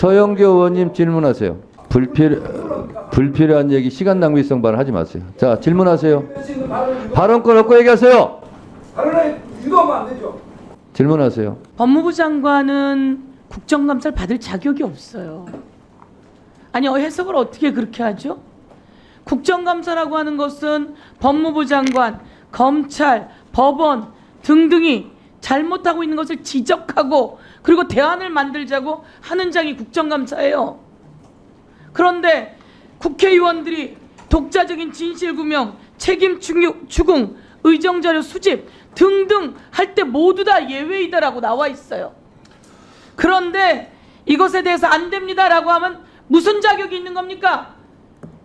서영교 의원님 질문하세요. 불필요한 얘기, 시간 낭비성 발언 하지 마세요. 자, 질문하세요. 발언권 없고 얘기하세요. 발언에 유도하면 안 되죠. 질문하세요. 법무부 장관은 국정감사를 받을 자격이 없어요. 아니, 해석을 어떻게 그렇게 하죠? 국정감사라고 하는 것은 법무부 장관, 검찰, 법원 등등이 잘못하고 있는 것을 지적하고 그리고 대안을 만들자고 하는 장이 국정감사예요. 그런데 국회의원들이 독자적인 진실규명, 책임 추궁, 의정자료 수집 등등 할 때 모두 다 예외이다라고 나와 있어요. 그런데 이것에 대해서 안 됩니다라고 하면 무슨 자격이 있는 겁니까?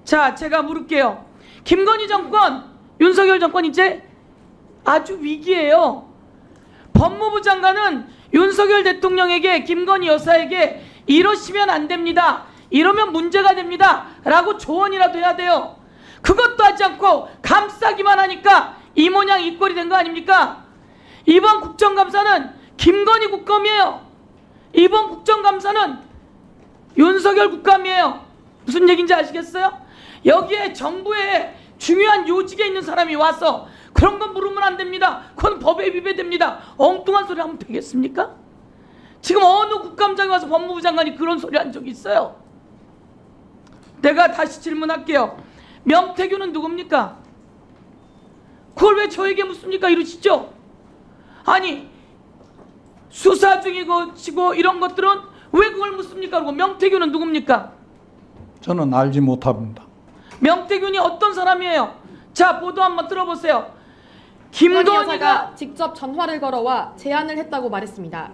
자, 제가 물을게요. 김건희 정권, 윤석열 정권 이제 아주 위기예요. 법무부 장관은 윤석열 대통령에게, 김건희 여사에게 이러시면 안 됩니다, 이러면 문제가 됩니다 라고 조언이라도 해야 돼요. 그것도 하지 않고 감싸기만 하니까 이 모양 이 꼴이 된 거 아닙니까? 이번 국정감사는 김건희 국감이에요. 이번 국정감사는 윤석열 국감이에요. 무슨 얘기인지 아시겠어요? 여기에 정부의 중요한 요직에 있는 사람이 와서 그런 건 물으면 안 됩니다, 그건 법에 위배됩니다, 엉뚱한 소리 하면 되겠습니까? 지금 어느 국감장에 와서 법무부 장관이 그런 소리 한 적이 있어요? 내가 다시 질문할게요. 명태균은 누굽니까? 그걸 왜 저에게 묻습니까? 이러시죠? 아니, 수사 중이고 이런 것들은 왜 그걸 묻습니까? 그리고 명태균은 누굽니까? 저는 알지 못합니다. 명태균이 어떤 사람이에요? 자, 보도 한번 들어보세요. 김건희 김건희가 여사가 직접 전화를 걸어와 제안을 했다고 말했습니다.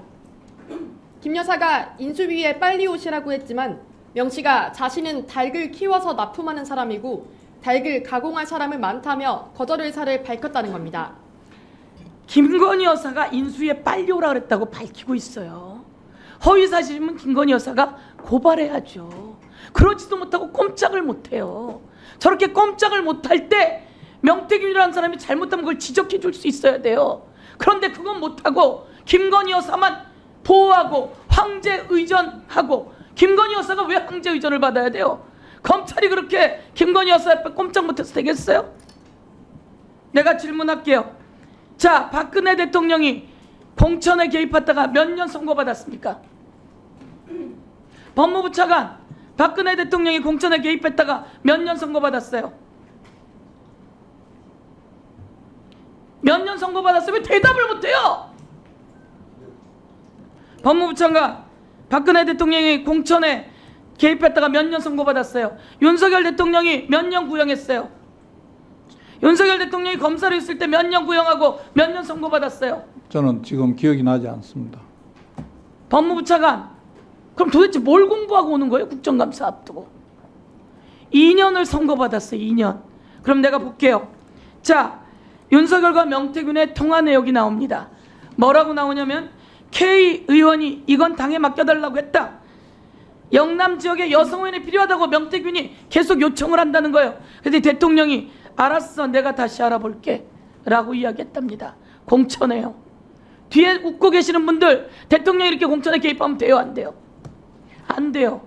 김 여사가 인수위에 빨리 오시라고 했지만 명 씨가 자신은 닭을 키워서 납품하는 사람이고 닭을 가공할 사람은 많다며 거절 의사를 밝혔다는 겁니다. 김건희 여사가 인수위에 빨리 오라 그랬다고 밝히고 있어요. 허위 사실이면 김건희 여사가 고발해야죠. 그러지도 못하고 꼼짝을 못해요. 저렇게 꼼짝을 못할 때 명태균이라는 사람이 잘못하면 그걸 지적해 줄 수 있어야 돼요. 그런데 그건 못하고 김건희 여사만 보호하고 황제 의전하고, 김건희 여사가 왜 황제 의전을 받아야 돼요? 검찰이 그렇게 김건희 여사 앞에 꼼짝 못해서 되겠어요? 내가 질문할게요. 자, 박근혜 대통령이 공천에 개입했다가 몇 년 선고받았습니까? 법무부 차관, 박근혜 대통령이 공천에 개입했다가 몇 년 선고받았어요? 몇 년 선고받았어요? 왜 대답을 못해요? 법무부 차관, 박근혜 대통령이 공천에 개입했다가 몇 년 선고받았어요? 윤석열 대통령이 몇 년 구형했어요? 윤석열 대통령이 검사로 있을 때 몇 년 구형하고 몇 년 선고받았어요? 저는 지금 기억이 나지 않습니다. 법무부 차관, 그럼 도대체 뭘 공부하고 오는 거예요? 국정감사 앞두고 2년을 선고받았어요. 2년. 그럼 내가 볼게요. 자, 윤석열과 명태균의 통화 내역이 나옵니다. 뭐라고 나오냐면 K 의원이 이건 당에 맡겨달라고 했다. 영남 지역에 여성 의원이 필요하다고 명태균이 계속 요청을 한다는 거예요. 그래서 대통령이 알았어, 내가 다시 알아볼게 라고 이야기했답니다. 공천해요. 뒤에 웃고 계시는 분들, 대통령이 이렇게 공천에 개입하면 돼요, 안 돼요? 안 돼요.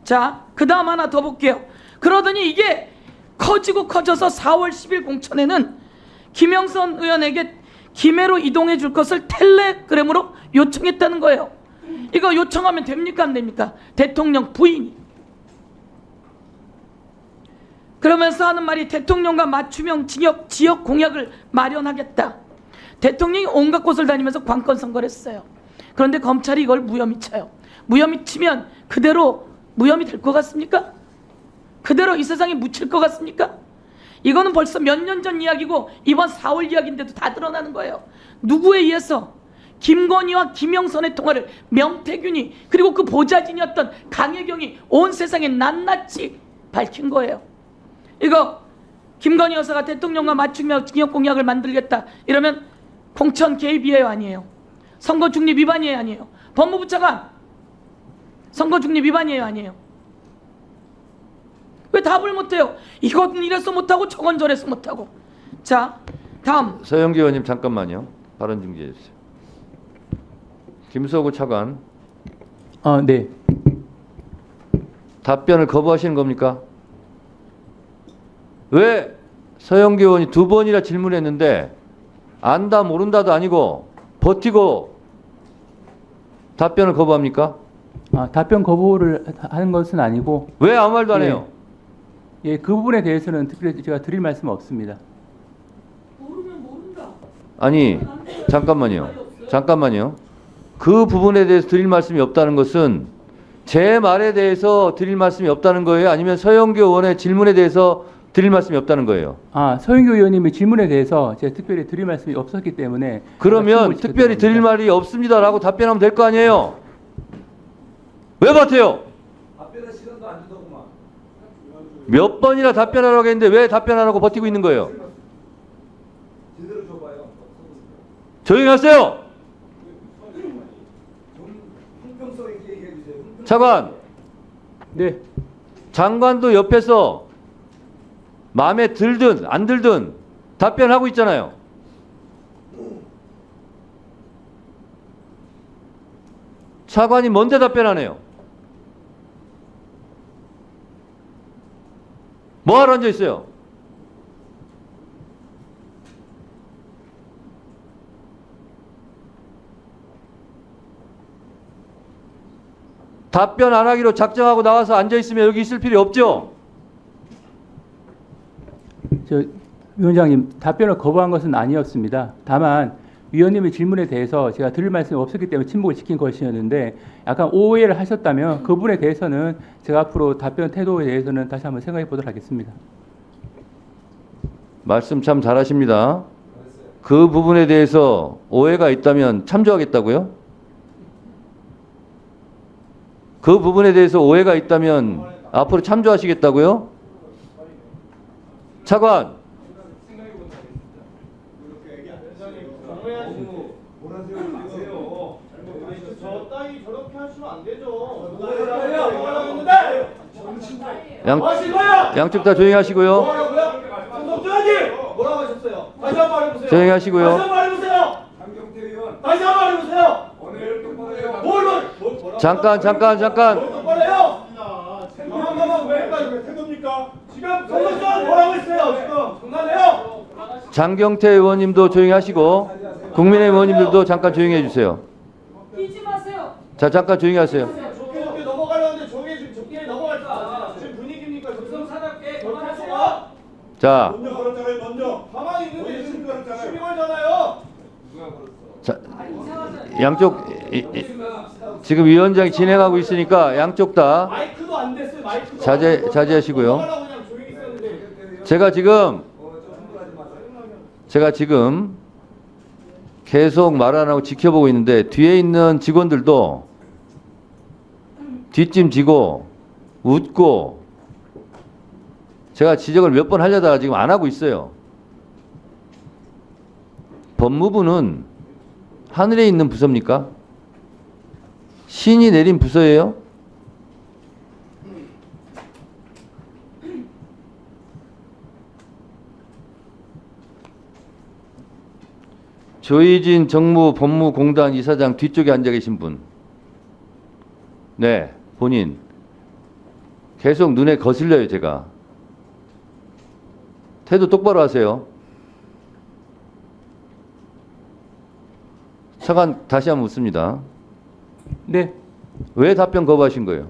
자, 그 다음 하나 더 볼게요. 그러더니 이게 커지고 커져서 4월 10일 공천에는 김영선 의원에게 김해로 이동해 줄 것을 텔레그램으로 요청했다는 거예요. 이거 요청하면 됩니까, 안 됩니까? 대통령 부인이. 그러면서 하는 말이 대통령과 맞춤형 지역 공약을 마련하겠다. 대통령이 온갖 곳을 다니면서 관건 선거를 했어요. 그런데 검찰이 이걸 무혐의 쳐요. 무혐의 치면 그대로 무혐의 될 것 같습니까? 그대로 이 세상에 묻힐 것 같습니까? 이거는 벌써 몇 년 전 이야기고 이번 4월 이야기인데도 다 드러나는 거예요. 누구에 의해서? 김건희와 김영선의 통화를 명태균이, 그리고 그 보좌진이었던 강혜경이 온 세상에 낱낱이 밝힌 거예요. 이거 김건희 여사가 대통령과 맞춤형 지역 공약을 만들겠다 이러면 공천 개입이에요, 아니에요? 선거 중립 위반이에요, 아니에요? 법무부 차관, 선거 중립 위반이에요, 아니에요? 왜 답을 못해요? 이건 이래서 못하고 저건 저래서 못하고. 자, 다음. 서영교 의원님 잠깐만요. 발언 중지해 주세요. 김서구 차관. 네. 답변을 거부하시는 겁니까? 왜 서영교 의원이 2번이나 질문했는데 안다 모른다도 아니고 버티고 답변을 거부합니까? 답변 거부를 하는 것은 아니고 왜 아무 말도 안 해요? 예, 그 부분에 대해서는 특별히 제가 드릴 말씀은 없습니다. 모르면 모른다. 아니 잠깐만요. 그 부분에 대해서 드릴 말씀이 없다는 것은 제 말에 대해서 드릴 말씀이 없다는 거예요? 아니면 서영교 의원의 질문에 대해서 드릴 말씀이 없다는 거예요? 서영교 의원님의 질문에 대해서 제가 특별히 드릴 말씀이 없었기 때문에 그러면 특별히 드릴 말이 없습니다라고 답변하면 될 거 아니에요? 왜 버텨요? 답변할 시간도 안 주더구만. 몇 번이나 답변하라고 했는데 왜 답변하라고 버티고 있는 거예요? 제대로 줘봐요. 조용히 하세요. 형평성 있게 얘기해 주세요. 차관, 네, 장관도 옆에서 마음에 들든 안 들든 답변하고 있잖아요. 차관이 뭔데 답변하네요? 뭐하러 앉아 있어요? 답변 안 하기로 작정하고 나와서 앉아 있으면 여기 있을 필요 없죠? 위원장님 답변을 거부한 것은 아니었습니다. 다만 위원님의 질문에 대해서 제가 드릴 말씀이 없었기 때문에 침묵을 지킨 것이었는데 약간 오해를 하셨다면 그 부분에 대해서는 제가 앞으로 답변 태도에 대해서는 다시 한번 생각해 보도록 하겠습니다. 말씀 참 잘하십니다. 그 부분에 대해서 오해가 있다면 참조하겠다고요? 그 부분에 대해서 오해가 있다면 앞으로 참조하시겠다고요? 차관. 저 따위 저렇게 하시면 안 되죠. 양쪽 다 조용히 하시고요. 뭐라고 하셨어요? 다시 한 번 해보세요. 조용히 하시고요. 다시 한 번 해보세요. 장경태 의원. 다시 한 번 해보세요. 오늘 똑바로 해요. 뭘 잠깐. 똑바로 해요. 장관만 왜 태도입니까? 지금 송석준 뭐라고 했어요? 지금 장난해요? 장경태 의원님도 조용히 하시고 국민의힘 의원님들도 잠깐 조용히 해주세요. 뛰지 마세요. 자, 잠깐 조용히 하세요. 좋게 넘어가려는데 좋게 넘어갈까? 지금 분위기입니까? 지금 사납게 그만하세요. 자, 먼저 걸었잖아요. 먼저. 가만히 있는데 지금 시비 걸잖아요. 자, 양쪽 지금 위원장이 진행하고 있으니까 양쪽 다 마이크도 안 됐어요. 마이크도. 자제하시고요. 넘어가려고 그냥 조용히 있었는데. 제가 지금 계속 말 안 하고 지켜보고 있는데 뒤에 있는 직원들도 뒷짐지고 웃고 제가 지적을 몇 번 하려다가 지금 안 하고 있어요. 법무부는 하늘에 있는 부서입니까? 신이 내린 부서예요? 조희진 정무법무공단 이사장 뒤쪽에 앉아 계신 분. 네, 본인. 계속 눈에 거슬려요, 제가. 태도 똑바로 하세요. 차관 다시 한번 묻습니다. 네, 왜 답변 거부하신 거예요?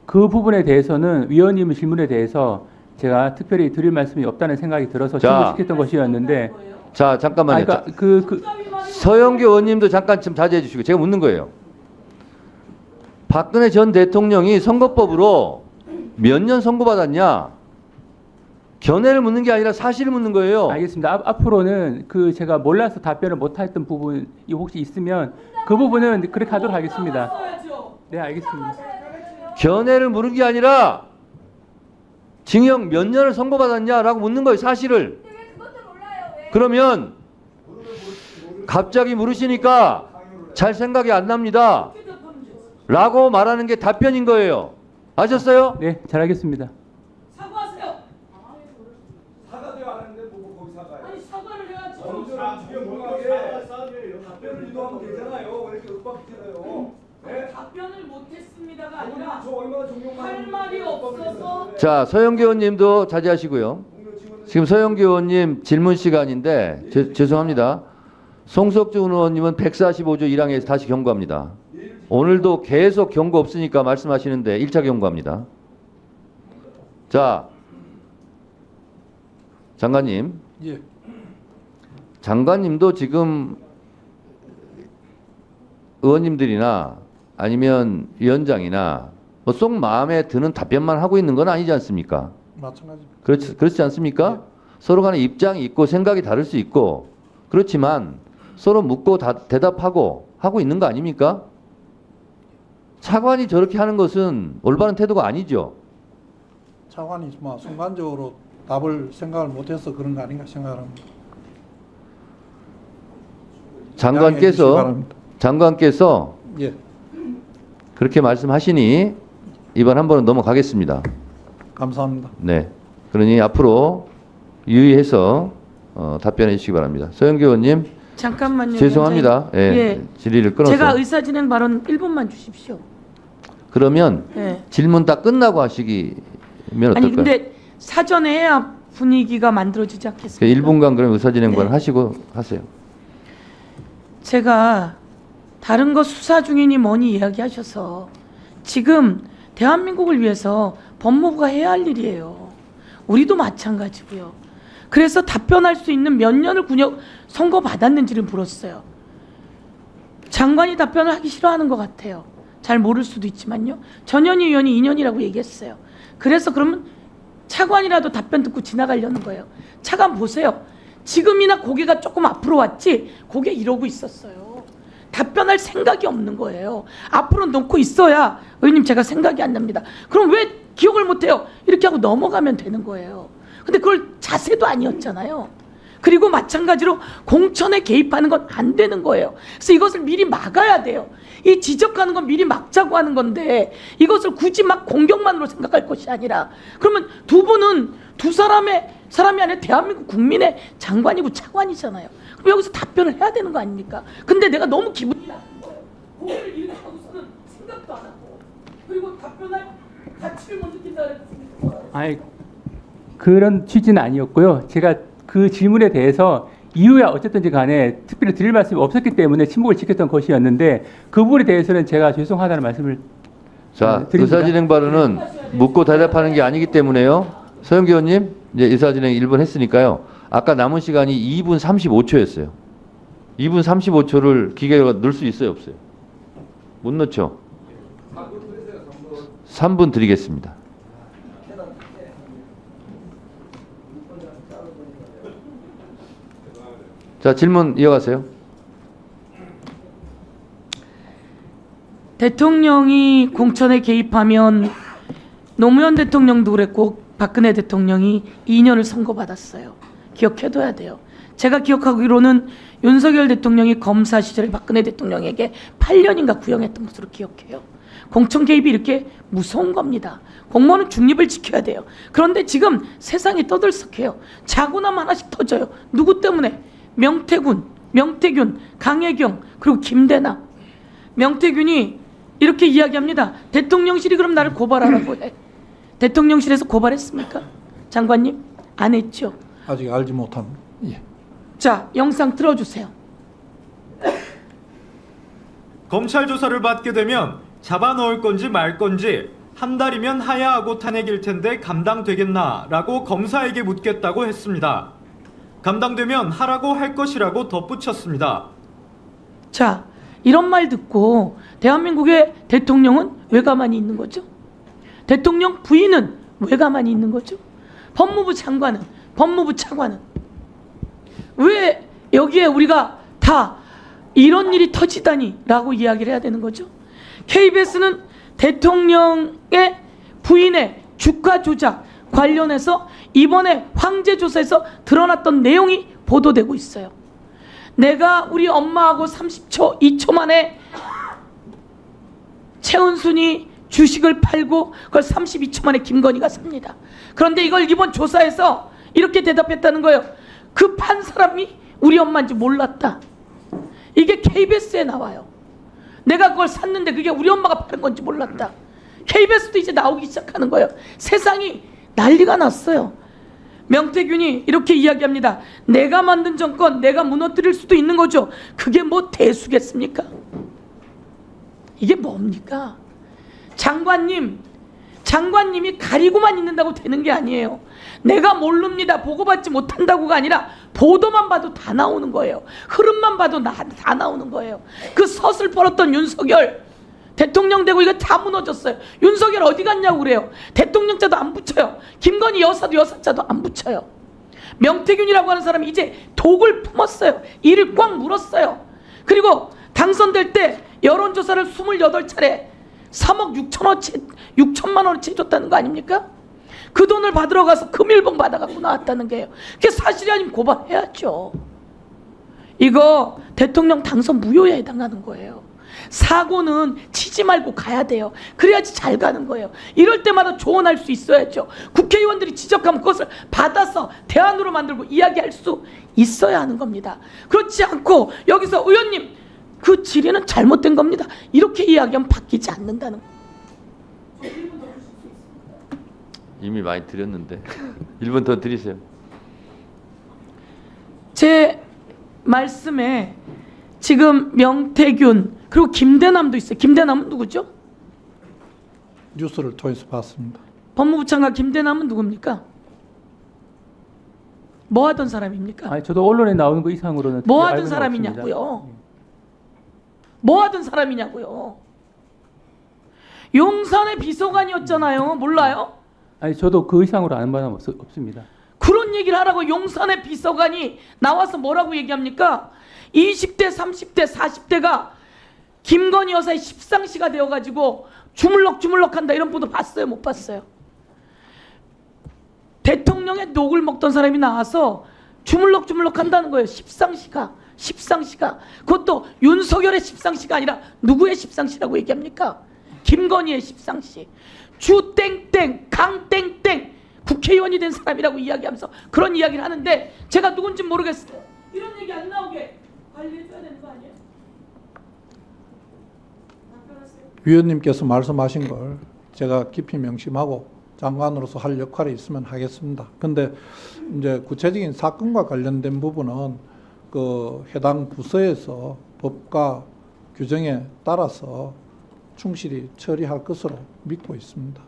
그 부분에 대해서는 위원님의 질문에 대해서 제가 특별히 드릴 말씀이 없다는 생각이 들어서 자. 질문시켰던 것이었는데 자, 잠깐만요. 서영교 의원님도 잠깐 좀 자제해 주시고 제가 묻는 거예요. 박근혜 전 대통령이 선거법으로 몇 년 선고받았냐? 견해를 묻는 게 아니라 사실을 묻는 거예요. 알겠습니다. 앞으로는 그 제가 몰라서 답변을 못했던 부분이 혹시 있으면 그 부분은 그렇게 하도록 하겠습니다. 네, 알겠습니다. 견해를 물은 게 아니라 징역 몇 년을 선고받았냐라고 묻는 거예요. 사실을. 그러면 갑자기 물으시니까 잘 생각이 안 납니다. 라고 말하는 게 답변인 거예요. 아셨어요? 네, 잘 알겠습니다. 사과하세요. 사과도 안 하는데 뭐 거기 사과해. 아니 사과를 해야지. 언제나 주경하게 답변을 유도하면 되잖아요. 왜 이렇게 윽박지어요? 네? 답변을 못했습니다. 의사가 아니라 저 얼마나 존경받는 할 말이 없어서 자, 서영교 의원님도 자제하시고요. 지금 서영교 의원님 질문 시간인데 죄송합니다. 송석준 의원님은 145조 1항에서 다시 경고합니다. 오늘도 계속 경고 없으니까 말씀하시는데 1차 경고합니다. 자, 장관님. 예. 장관님도 지금 의원님들이나 아니면 위원장이나 뭐 속 마음에 드는 답변만 하고 있는 건 아니지 않습니까? 마찬가지입니다. 그렇지 않습니까? 서로 간에 입장이 있고 생각이 다를 수 있고 그렇지만 서로 묻고 대답하고 하고 있는 거 아닙니까? 차관이 저렇게 하는 것은 올바른 태도가 아니죠. 차관이 뭐 순간적으로 답을 생각을 못해서 그런 거 아닌가 생각합니다. 양해해 주시기 바랍니다. 장관께서 예. 그렇게 말씀하시니 이번 한 번은 넘어가겠습니다. 감사합니다. 네. 그러니 앞으로 유의해서 답변해 주시기 바랍니다. 서영교 의원님 잠깐만요. 죄송합니다. 예, 예. 질의를 끊어서. 제가 의사진행 발언 1분만 주십시오. 그러면 예. 질문 다 끝나고 하시기면 어떨까요? 아니 근데 사전에 해야 분위기가 만들어지지 않겠습니까? 1분간 그럼 의사진행 발언 네. 하시고 하세요. 제가 다른 거 수사 중이니 뭐니 이야기하셔서 지금 대한민국을 위해서 법무부가 해야 할 일이에요. 우리도 마찬가지고요. 그래서 답변할 수 있는 몇 년을 선고받았는지를 물었어요. 장관이 답변을 하기 싫어하는 것 같아요. 잘 모를 수도 있지만요. 전현희 의원이 2년이라고 얘기했어요. 그래서 그러면 차관이라도 답변 듣고 지나가려는 거예요. 차관 보세요. 지금이나 고개가 조금 앞으로 왔지 고개 이러고 있었어요. 답변할 생각이 없는 거예요. 앞으로 놓고 있어야 의원님 제가 생각이 안 납니다. 그럼 왜 기억을 못해요? 이렇게 하고 넘어가면 되는 거예요. 근데 그걸 자세도 아니었잖아요. 그리고 마찬가지로 공천에 개입하는 건 안 되는 거예요. 그래서 이것을 미리 막아야 돼요. 이 지적하는 건 미리 막자고 하는 건데 이것을 굳이 막 공격만으로 생각할 것이 아니라 그러면 두 분은 두 사람이 아니라 대한민국 국민의 장관이고 차관이잖아요. 그럼 여기서 답변을 해야 되는 거 아닙니까? 근데 내가 너무 기분이 나쁜 거예요. 고개를 이렇게 하고서는 생각도 안 하고 그리고 답변할 가치를 못 느낀다 그랬습니다. 아니 그런 취지는 아니었고요. 제가 그 질문에 대해서 이후에 어쨌든지 간에 특별히 드릴 말씀이 없었기 때문에 침묵을 지켰던 것이었는데 그 부분에 대해서는 제가 죄송하다는 말씀을 자, 드립니다. 의사진행 발언은 묻고 대답하는 게 아니기 때문에요. 서영교 의원님 이제 의사진행 1분 했으니까요. 아까 남은 시간이 2분 35초였어요. 2분 35초를 기계가 넣을 수 있어요, 없어요? 못 넣죠. 3분 드리겠습니다. 자, 질문 이어가세요. 대통령이 공천에 개입하면 노무현 대통령도 그랬고 박근혜 대통령이 2년을 선고받았어요. 기억해둬야 돼요. 제가 기억하기로는 윤석열 대통령이 검사 시절에 박근혜 대통령에게 8년인가 구형했던 것으로 기억해요. 공천 개입이 이렇게 무서운 겁니다. 공무원은 중립을 지켜야 돼요. 그런데 지금 세상이 떠들썩해요. 자고나면 하나씩 터져요. 누구 때문에? 명태균, 강혜경, 그리고 김대나. 명태균이 이렇게 이야기합니다. 대통령실이 그럼 나를 고발하라고 해. 대통령실에서 고발했습니까? 장관님? 안 했죠. 아직 알지 못합니다. 예. 자, 영상 틀어주세요. 검찰 조사를 받게 되면 잡아 넣을 건지 말 건지 한 달이면 하야하고 탄핵일 텐데 감당되겠나라고 검사에게 묻겠다고 했습니다. 감당되면 하라고 할 것이라고 덧붙였습니다. 자, 이런 말 듣고 대한민국의 대통령은 왜 가만히 있는 거죠? 대통령 부인은 왜 가만히 있는 거죠? 법무부 장관은, 법무부 차관은 왜 여기에 우리가 다 이런 일이 터지다니 라고 이야기를 해야 되는 거죠? KBS는 대통령의 부인의 주가 조작 관련해서 이번에 황제 조사에서 드러났던 내용이 보도되고 있어요. 내가 우리 엄마하고 30초, 2초 만에 최은순이 주식을 팔고 그걸 32초 만에 김건희가 삽니다. 그런데 이걸 이번 조사에서 이렇게 대답했다는 거예요. 그 판 사람이 우리 엄마인지 몰랐다. 이게 KBS에 나와요. 내가 그걸 샀는데 그게 우리 엄마가 파는 건지 몰랐다. KBS도 이제 나오기 시작하는 거예요. 세상이 난리가 났어요. 명태균이 이렇게 이야기합니다. 내가 만든 정권 내가 무너뜨릴 수도 있는 거죠. 그게 뭐 대수겠습니까? 이게 뭡니까? 장관님이 가리고만 있는다고 되는 게 아니에요. 내가 모릅니다, 보고받지 못한다고가 아니라 보도만 봐도 다 나오는 거예요. 흐름만 봐도 다 나오는 거예요. 그 서슬퍼렀던 윤석열 대통령 되고 이거 다 무너졌어요. 윤석열 어디 갔냐고 그래요. 대통령자도 안 붙여요. 김건희 여사도 여사자도 안 붙여요. 명태균이라고 하는 사람이 이제 독을 품었어요. 이를 꽉 물었어요. 그리고 당선될 때 여론조사를 28차례 3억 6천만 원어치 해줬다는 거 아닙니까? 그 돈을 받으러 가서 금일봉 받아갖고 나왔다는 게요. 그게 사실이 아니면 고발해야죠. 이거 대통령 당선 무효에 해당하는 거예요. 사고는 치지 말고 가야 돼요. 그래야지 잘 가는 거예요. 이럴 때마다 조언할 수 있어야죠. 국회의원들이 지적하면 그것을 받아서 대안으로 만들고 이야기할 수 있어야 하는 겁니다. 그렇지 않고 여기서 의원님 그 질의는 잘못된 겁니다, 이렇게 이야기하면 바뀌지 않는다는 거예요. 이미 많이 드렸는데 1분 더 드리세요. 제 말씀에 지금 명태균 그리고 김대남도 있어요. 김대남은 누구죠? 뉴스를 통해서 봤습니다. 법무부 장관 김대남은 누굽니까? 뭐 하던 사람입니까? 아니, 저도 언론에 나오는 거 이상으로는 뭐 알고는 하던 사람이냐고요? 없습니다. 뭐 하던 사람이냐고요? 용산의 비서관이었잖아요. 몰라요? 아니, 저도 그 이상으로 아는 바는 없습니다. 그런 얘기를 하라고. 용산의 비서관이 나와서 뭐라고 얘기합니까? 20대, 30대, 40대가 김건희 여사의 십상시가 되어가지고 주물럭주물럭한다, 이런 보도 봤어요? 못 봤어요? 대통령의 녹을 먹던 사람이 나와서 주물럭주물럭한다는 거예요. 십상시가. 그것도 윤석열의 십상시가 아니라 누구의 십상시라고 얘기합니까? 김건희의 십상시. 주 땡땡 강 땡땡 국회의원이 된 사람이라고 이야기하면서 그런 이야기를 하는데, 제가 누군지 모르겠어요. 이런 얘기 안 나오게 관리해줘야 되는 거 아니에요? 위원님께서 말씀하신 걸 제가 깊이 명심하고 장관으로서 할 역할이 있으면 하겠습니다. 근데 이제 구체적인 사건과 관련된 부분은 그 해당 부서에서 법과 규정에 따라서 충실히 처리할 것으로 믿고 있습니다.